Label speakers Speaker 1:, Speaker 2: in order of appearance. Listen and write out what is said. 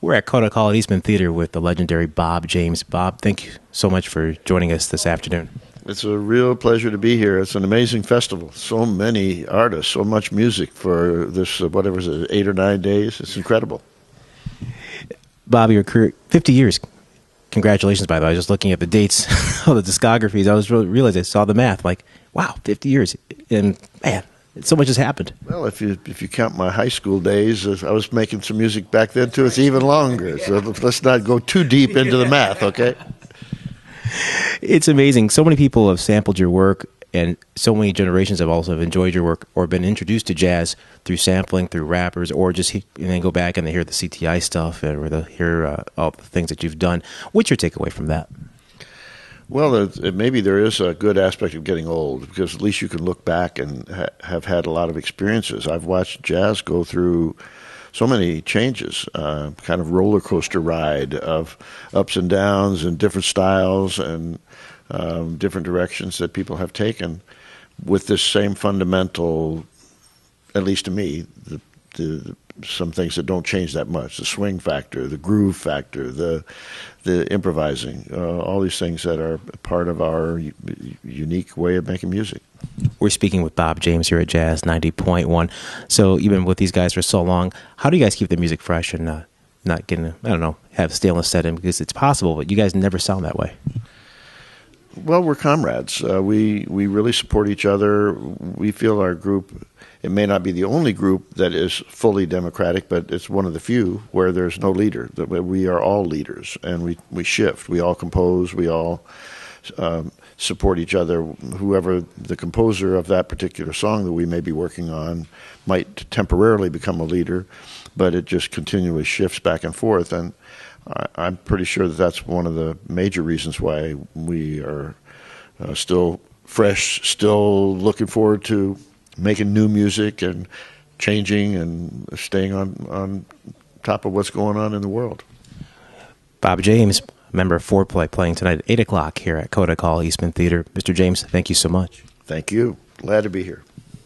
Speaker 1: We're at Kodak Hall at Eastman Theater with the legendary Bob James. Bob, thank you so much for joining us this afternoon.
Speaker 2: It's a real pleasure to be here. It's an amazing festival. So many artists, so much music for this, whatever is it, 8 or 9 days. It's incredible.
Speaker 1: Bob, your career, 50 years. Congratulations, by the way. I was just looking at the dates of the discographies. I was realized I saw the math. Like, wow, 50 years. And, man, so much has happened.
Speaker 2: Well, if you count my high school days, I was making some music back then, too. It's even longer. So let's not go too deep into the math, okay?
Speaker 1: It's amazing. So many people have sampled your work, and so many generations have also enjoyed your work or been introduced to jazz through sampling, through rappers, or just and then go back and they hear the CTI stuff or they hear all the things that you've done. What's your takeaway from that?
Speaker 2: Well, maybe there is a good aspect of getting old, because at least you can look back and have had a lot of experiences. I've watched jazz go through so many changes, kind of roller coaster ride of ups and downs and different styles and different directions that people have taken with this same fundamental, at least to me, some things that don't change that much: the swing factor, the groove factor, the improvising, all these things that are part of our unique way of making music.
Speaker 1: We're speaking with Bob James here at Jazz 90.1. So you've been with these guys for so long. How do you guys keep the music fresh and not getting, I don't know, have staleness set in? Because it's possible, but you guys never sound that way.
Speaker 2: Well, we're comrades. We really support each other. We feel our group, it may not be the only group that is fully democratic, but it's one of the few where there's no leader. We are all leaders, and we shift. We all compose. We all support each other. Whoever the composer of that particular song that we may be working on might temporarily become a leader, but it just continually shifts back and forth. And I'm pretty sure that that's one of the major reasons why we are still fresh, still looking forward to making new music and changing and staying on top of what's going on in the world.
Speaker 1: Bob James, member of Foreplay, playing tonight at 8 o'clock here at Kodak Hall, Eastman Theater. Mr. James, thank you so much.
Speaker 2: Thank you. Glad to be here.